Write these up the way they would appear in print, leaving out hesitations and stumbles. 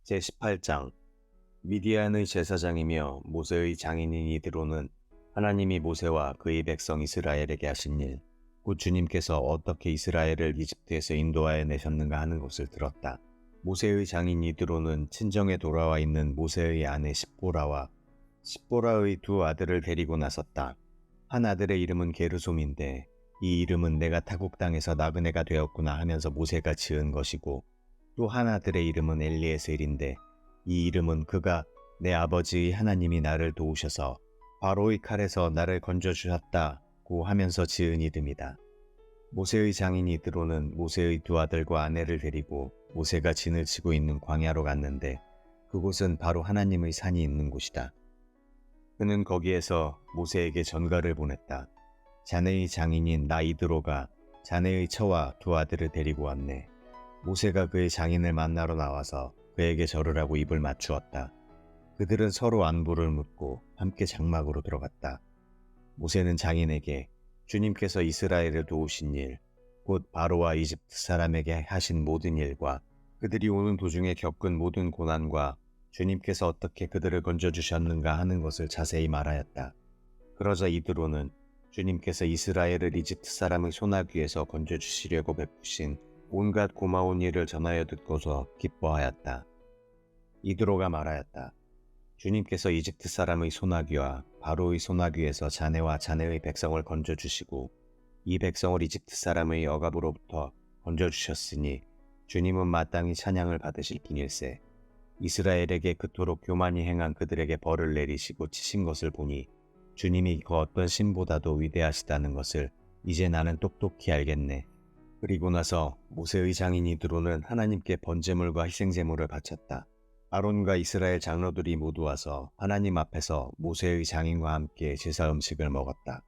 제18장 미디안의 제사장이며 모세의 장인인 이드로는 하나님이 모세와 그의 백성 이스라엘에게 하신 일, 곧 주님께서 어떻게 이스라엘을 이집트에서 인도하여 내셨는가 하는 것을 들었다. 모세의 장인 이드로는 친정에 돌아와 있는 모세의 아내 십보라와 십보라의 두 아들을 데리고 나섰다. 한 아들의 이름은 게르솜인데 이 이름은 내가 타국 땅에서 나그네가 되었구나 하면서 모세가 지은 것이고, 또 한 아들의 이름은 엘리에셀인데 이 이름은 그가 내 아버지의 하나님이 나를 도우셔서 바로의 칼에서 나를 건져주셨다고 하면서 지은 이름이다. 모세의 장인 이드로는 모세의 두 아들과 아내를 데리고 모세가 진을 치고 있는 광야로 갔는데, 그곳은 바로 하나님의 산이 있는 곳이다. 그는 거기에서 모세에게 전가를 보냈다. 자네의 장인인 나 이드로가 자네의 처와 두 아들을 데리고 왔네. 모세가 그의 장인을 만나러 나와서 그에게 절으라고 입을 맞추었다. 그들은 서로 안부를 묻고 함께 장막으로 들어갔다. 모세는 장인에게 주님께서 이스라엘을 도우신 일, 곧 바로와 이집트 사람에게 하신 모든 일과 그들이 오는 도중에 겪은 모든 고난과 주님께서 어떻게 그들을 건져주셨는가 하는 것을 자세히 말하였다. 그러자 이드로는 주님께서 이스라엘을 이집트 사람의 손아귀에서 건져주시려고 베푸신 온갖 고마운 일을 전하여 듣고서 기뻐하였다. 이드로가 말하였다. 주님께서 이집트 사람의 손아귀와 바로의 손아귀에서 자네와 자네의 백성을 건져주시고 이 백성을 이집트 사람의 억압으로부터 건져주셨으니 주님은 마땅히 찬양을 받으실 분일세. 이스라엘에게 그토록 교만히 행한 그들에게 벌을 내리시고 치신 것을 보니 주님이 그 어떤 신보다도 위대하시다는 것을 이제 나는 똑똑히 알겠네. 그리고 나서 모세의 장인 이드로는 하나님께 번제물과 희생제물을 바쳤다. 아론과 이스라엘 장로들이 모두 와서 하나님 앞에서 모세의 장인과 함께 제사 음식을 먹었다.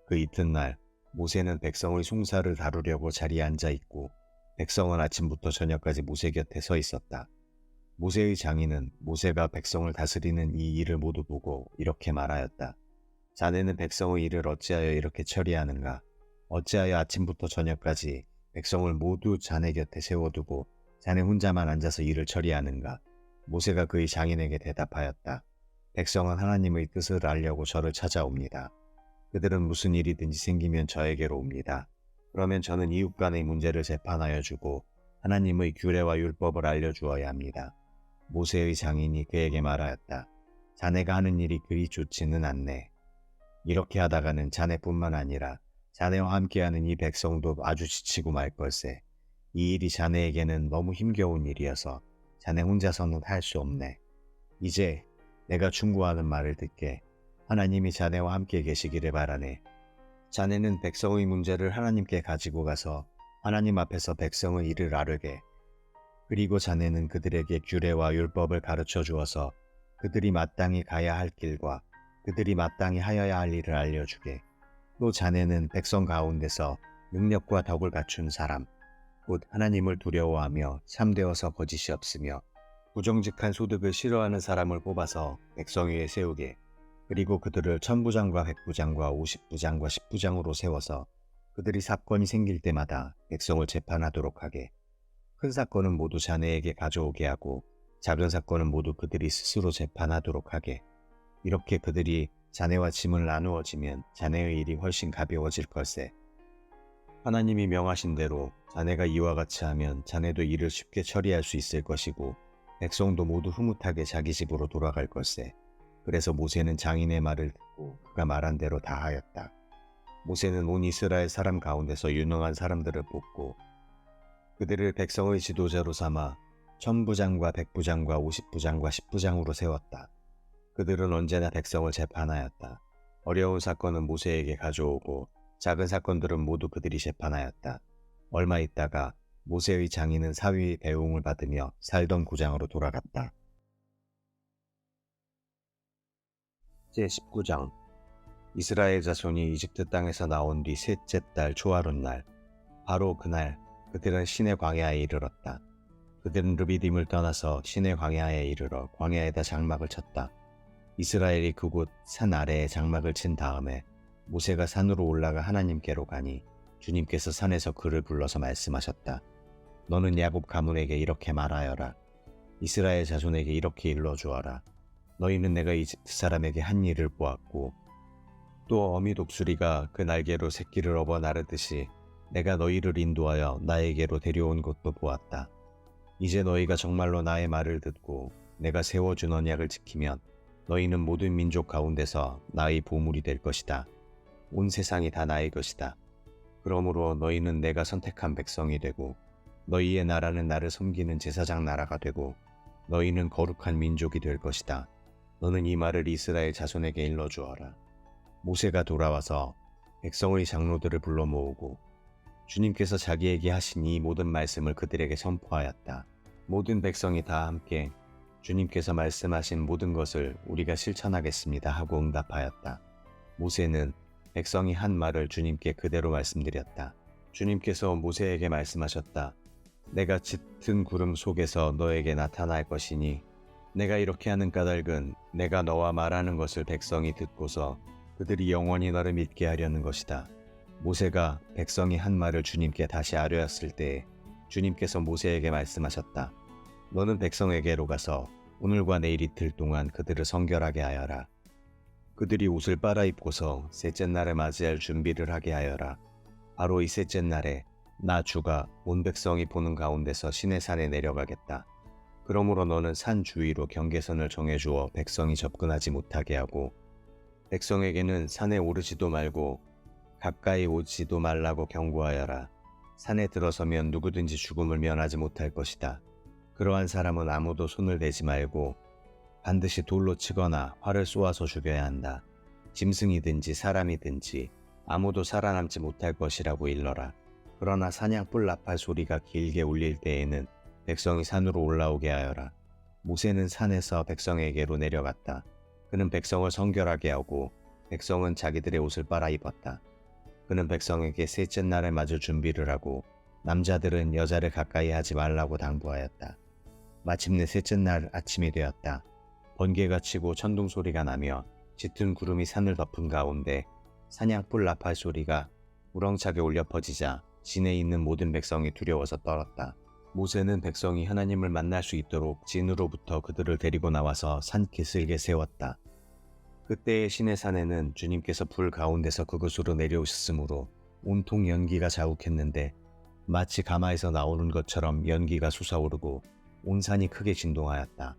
그 이튿날 모세는 백성의 숭사를 다루려고 자리에 앉아 있고 백성은 아침부터 저녁까지 모세 곁에 서 있었다. 모세의 장인은 모세가 백성을 다스리는 이 일을 모두 보고 이렇게 말하였다. 자네는 백성의 일을 어찌하여 이렇게 처리하는가? 어찌하여 아침부터 저녁까지 백성을 모두 자네 곁에 세워두고 자네 혼자만 앉아서 일을 처리하는가? 모세가 그의 장인에게 대답하였다. 백성은 하나님의 뜻을 알려고 저를 찾아옵니다. 그들은 무슨 일이든지 생기면 저에게로 옵니다. 그러면 저는 이웃 간의 문제를 재판하여 주고 하나님의 규례와 율법을 알려주어야 합니다. 모세의 장인이 그에게 말하였다. 자네가 하는 일이 그리 좋지는 않네. 이렇게 하다가는 자네뿐만 아니라 자네와 함께하는 이 백성도 아주 지치고 말 걸세. 이 일이 자네에게는 너무 힘겨운 일이어서 자네 혼자서는 할 수 없네. 이제 내가 충고하는 말을 듣게. 하나님이 자네와 함께 계시기를 바라네. 자네는 백성의 문제를 하나님께 가지고 가서 하나님 앞에서 백성의 일을 아르게. 그리고 자네는 그들에게 규례와 율법을 가르쳐 주어서 그들이 마땅히 가야 할 길과 그들이 마땅히 하여야 할 일을 알려주게. 또 자네는 백성 가운데서 능력과 덕을 갖춘 사람, 곧 하나님을 두려워하며 참되어서 거짓이 없으며 부정직한 소득을 싫어하는 사람을 뽑아서 백성 위에 세우게. 그리고 그들을 천부장과 백부장과 50부장과 10부장으로 세워서 그들이 사건이 생길 때마다 백성을 재판하도록 하게. 큰 사건은 모두 자네에게 가져오게 하고 작은 사건은 모두 그들이 스스로 재판하도록 하게. 이렇게 그들이 자네와 짐을 나누어지면 자네의 일이 훨씬 가벼워질 걸세. 하나님이 명하신 대로 자네가 이와 같이 하면 자네도 일을 쉽게 처리할 수 있을 것이고 백성도 모두 흐뭇하게 자기 집으로 돌아갈 걸세. 그래서 모세는 장인의 말을 듣고 그가 말한 대로 다 하였다. 모세는 온 이스라엘 사람 가운데서 유능한 사람들을 뽑고 그들을 백성의 지도자로 삼아 천부장과 백부장과 50부장과 10부장으로 세웠다. 그들은 언제나 백성을 재판하였다. 어려운 사건은 모세에게 가져오고 작은 사건들은 모두 그들이 재판하였다. 얼마 있다가 모세의 장인은 사위의 배웅을 받으며 살던 고장으로 돌아갔다. 제19장 이스라엘 자손이 이집트 땅에서 나온 뒤 셋째 달 초하룻 날, 바로 그날 그들은 시내 광야에 이르렀다. 그들은 르비딤을 떠나서 시내 광야에 이르러 광야에다 장막을 쳤다. 이스라엘이 그곳 산 아래에 장막을 친 다음에 모세가 산으로 올라가 하나님께로 가니 주님께서 산에서 그를 불러서 말씀하셨다. 너는 야곱 가문에게 이렇게 말하여라. 이스라엘 자손에게 이렇게 일러주어라. 너희는 내가 이집트 사람에게 한 일을 보았고 또 어미 독수리가 그 날개로 새끼를 업어 나르듯이 내가 너희를 인도하여 나에게로 데려온 것도 보았다. 이제 너희가 정말로 나의 말을 듣고 내가 세워준 언약을 지키면 너희는 모든 민족 가운데서 나의 보물이 될 것이다. 온 세상이 다 나의 것이다. 그러므로 너희는 내가 선택한 백성이 되고 너희의 나라는 나를 섬기는 제사장 나라가 되고 너희는 거룩한 민족이 될 것이다. 너는 이 말을 이스라엘 자손에게 일러주어라. 모세가 돌아와서 백성의 장로들을 불러 모으고 주님께서 자기에게 하신 이 모든 말씀을 그들에게 선포하였다. 모든 백성이 다 함께 주님께서 말씀하신 모든 것을 우리가 실천하겠습니다 하고 응답하였다. 모세는 백성이 한 말을 주님께 그대로 말씀드렸다. 주님께서 모세에게 말씀하셨다. 내가 짙은 구름 속에서 너에게 나타날 것이니 내가 이렇게 하는 까닭은 내가 너와 말하는 것을 백성이 듣고서 그들이 영원히 너를 믿게 하려는 것이다. 모세가 백성이 한 말을 주님께 다시 아뢰었을 때에 주님께서 모세에게 말씀하셨다. 너는 백성에게로 가서 오늘과 내일 이틀 동안 그들을 성결하게 하여라. 그들이 옷을 빨아입고서 셋째 날을 맞이할 준비를 하게 하여라. 바로 이 셋째 날에 나 주가 온 백성이 보는 가운데서 시내산에 내려가겠다. 그러므로 너는 산 주위로 경계선을 정해주어 백성이 접근하지 못하게 하고 백성에게는 산에 오르지도 말고 가까이 오지도 말라고 경고하여라. 산에 들어서면 누구든지 죽음을 면하지 못할 것이다. 그러한 사람은 아무도 손을 대지 말고 반드시 돌로 치거나 활을 쏘아서 죽여야 한다. 짐승이든지 사람이든지 아무도 살아남지 못할 것이라고 일러라. 그러나 사냥뿔 나팔 소리가 길게 울릴 때에는 백성이 산으로 올라오게 하여라. 모세는 산에서 백성에게로 내려갔다. 그는 백성을 성결하게 하고 백성은 자기들의 옷을 빨아입었다. 그는 백성에게 셋째 날을 맞을 준비를 하고 남자들은 여자를 가까이 하지 말라고 당부하였다. 마침내 셋째 날 아침이 되었다. 번개가 치고 천둥 소리가 나며 짙은 구름이 산을 덮은 가운데 사냥뿔 나팔 소리가 우렁차게 울려 퍼지자 진에 있는 모든 백성이 두려워서 떨었다. 모세는 백성이 하나님을 만날 수 있도록 진으로부터 그들을 데리고 나와서 산기슭에 세웠다. 그때의 시내산에는 주님께서 불 가운데서 그곳으로 내려오셨으므로 온통 연기가 자욱했는데 마치 가마에서 나오는 것처럼 연기가 솟아오르고 온 산이 크게 진동하였다.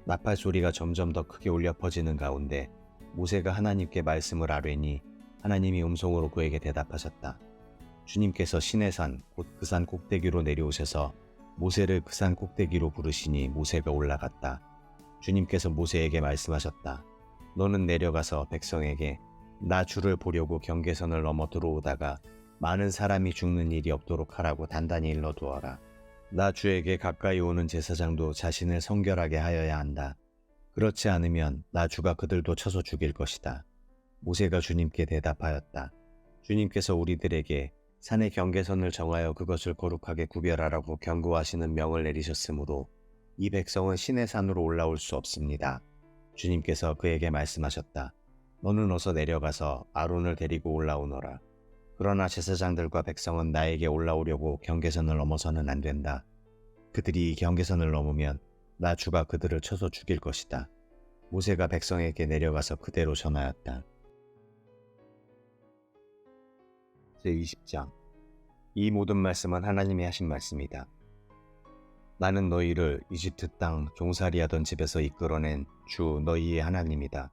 나팔 소리가 점점 더 크게 울려 퍼지는 가운데 모세가 하나님께 말씀을 아뢰니 하나님이 음성으로 그에게 대답하셨다. 주님께서 시내산 곧 그 산 꼭대기로 내려오셔서 모세를 그 산 꼭대기로 부르시니 모세가 올라갔다. 주님께서 모세에게 말씀하셨다. 너는 내려가서 백성에게 나 주를 보려고 경계선을 넘어 들어오다가 많은 사람이 죽는 일이 없도록 하라고 단단히 일러두어라. 나 주에게 가까이 오는 제사장도 자신을 성결하게 하여야 한다. 그렇지 않으면 나 주가 그들도 쳐서 죽일 것이다. 모세가 주님께 대답하였다. 주님께서 우리들에게 산의 경계선을 정하여 그것을 거룩하게 구별하라고 경고하시는 명을 내리셨으므로 이 백성은 시내산으로 올라올 수 없습니다. 주님께서 그에게 말씀하셨다. 너는 어서 내려가서 아론을 데리고 올라오너라. 그러나 제사장들과 백성은 나에게 올라오려고 경계선을 넘어서는 안 된다. 그들이 이 경계선을 넘으면 나 주가 그들을 쳐서 죽일 것이다. 모세가 백성에게 내려가서 그대로 전하였다. 제20장 이 모든 말씀은 하나님이 하신 말씀이다. 나는 너희를 이집트 땅 종살이하던 집에서 이끌어낸 주 너희의 하나님이다.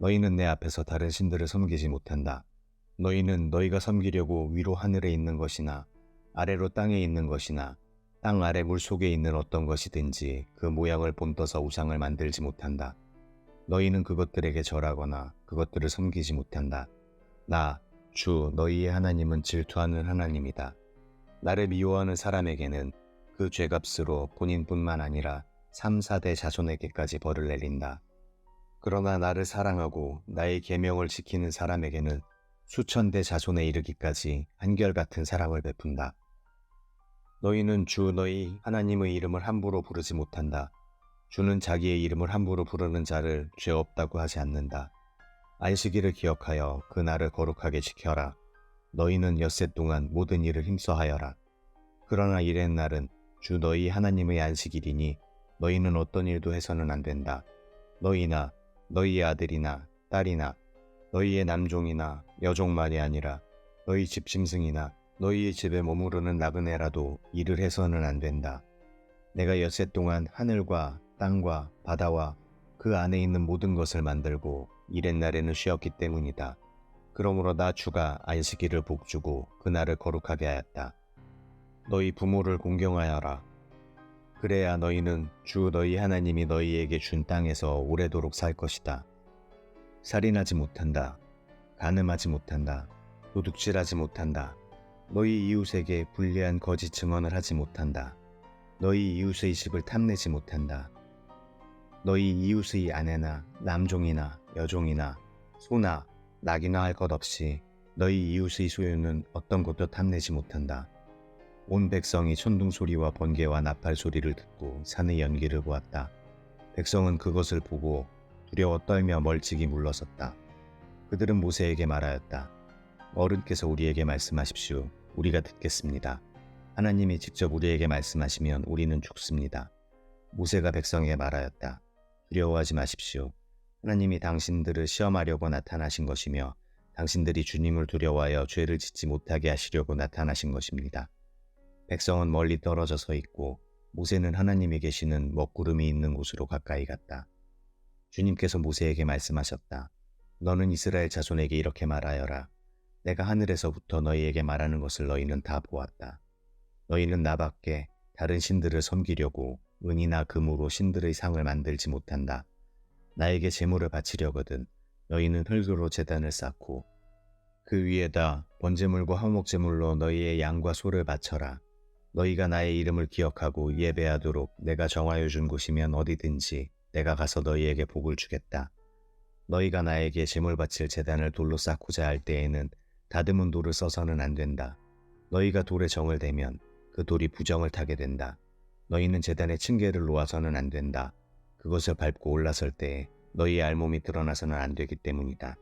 너희는 내 앞에서 다른 신들을 섬기지 못한다. 너희는 너희가 섬기려고 위로 하늘에 있는 것이나 아래로 땅에 있는 것이나 땅 아래 물속에 있는 어떤 것이든지 그 모양을 본떠서 우상을 만들지 못한다. 너희는 그것들에게 절하거나 그것들을 섬기지 못한다. 나, 주 너희의 하나님은 질투하는 하나님이다. 나를 미워하는 사람에게는 그 죄값으로 본인뿐만 아니라 3, 4대 자손에게까지 벌을 내린다. 그러나 나를 사랑하고 나의 계명을 지키는 사람에게는 수천 대 자손에 이르기까지 한결같은 사랑을 베푼다. 너희는 주 너희 하나님의 이름을 함부로 부르지 못한다. 주는 자기의 이름을 함부로 부르는 자를 죄 없다고 하지 않는다. 안식일을 기억하여 그 날을 거룩하게 지켜라. 너희는 엿새 동안 모든 일을 힘써 하여라. 그러나 일의 날은 주 너희 하나님의 안식일이니 너희는 어떤 일도 해서는 안 된다. 너희나 너희의 아들이나 딸이나 너희의 남종이나 여종만이 아니라 너희 집 짐승이나 너희의 집에 머무르는 나그네라도 일을 해서는 안 된다. 내가 엿새 동안 하늘과 땅과 바다와 그 안에 있는 모든 것을 만들고 이렛 날에는 쉬었기 때문이다. 그러므로 나 주가 안식일을 복주고 그날을 거룩하게 하였다. 너희 부모를 공경하여라. 그래야 너희는 주 너희 하나님이 너희에게 준 땅에서 오래도록 살 것이다. 살인하지 못한다. 간음하지 못한다. 도둑질하지 못한다. 너희 이웃에게 불리한 거짓 증언을 하지 못한다. 너희 이웃의 집을 탐내지 못한다. 너희 이웃의 아내나 남종이나 여종이나 소나 낙이나 할 것 없이 너희 이웃의 소유는 어떤 것도 탐내지 못한다. 온 백성이 천둥 소리와 번개와 나팔 소리를 듣고 산의 연기를 보았다. 백성은 그것을 보고 두려워 떨며 멀찍이 물러섰다. 그들은 모세에게 말하였다. 어른께서 우리에게 말씀하십시오. 우리가 듣겠습니다. 하나님이 직접 우리에게 말씀하시면 우리는 죽습니다. 모세가 백성에게 말하였다. 두려워하지 마십시오. 하나님이 당신들을 시험하려고 나타나신 것이며 당신들이 주님을 두려워하여 죄를 짓지 못하게 하시려고 나타나신 것입니다. 백성은 멀리 떨어져 서 있고 모세는 하나님이 계시는 먹구름이 있는 곳으로 가까이 갔다. 주님께서 모세에게 말씀하셨다. 너는 이스라엘 자손에게 이렇게 말하여라. 내가 하늘에서부터 너희에게 말하는 것을 너희는 다 보았다. 너희는 나밖에 다른 신들을 섬기려고 은이나 금으로 신들의 상을 만들지 못한다. 나에게 제물을 바치려거든 너희는 흙으로 제단을 쌓고 그 위에다 번제물과 화목제물로 너희의 양과 소를 바쳐라. 너희가 나의 이름을 기억하고 예배하도록 내가 정하여 준 곳이면 어디든지 내가 가서 너희에게 복을 주겠다. 너희가 나에게 제물 바칠 제단을 돌로 쌓고자 할 때에는 다듬은 돌을 써서는 안 된다. 너희가 돌에 정을 대면 그 돌이 부정을 타게 된다. 너희는 제단에 층계를 놓아서는 안 된다. 그것을 밟고 올라설 때에 너희의 알몸이 드러나서는 안 되기 때문이다.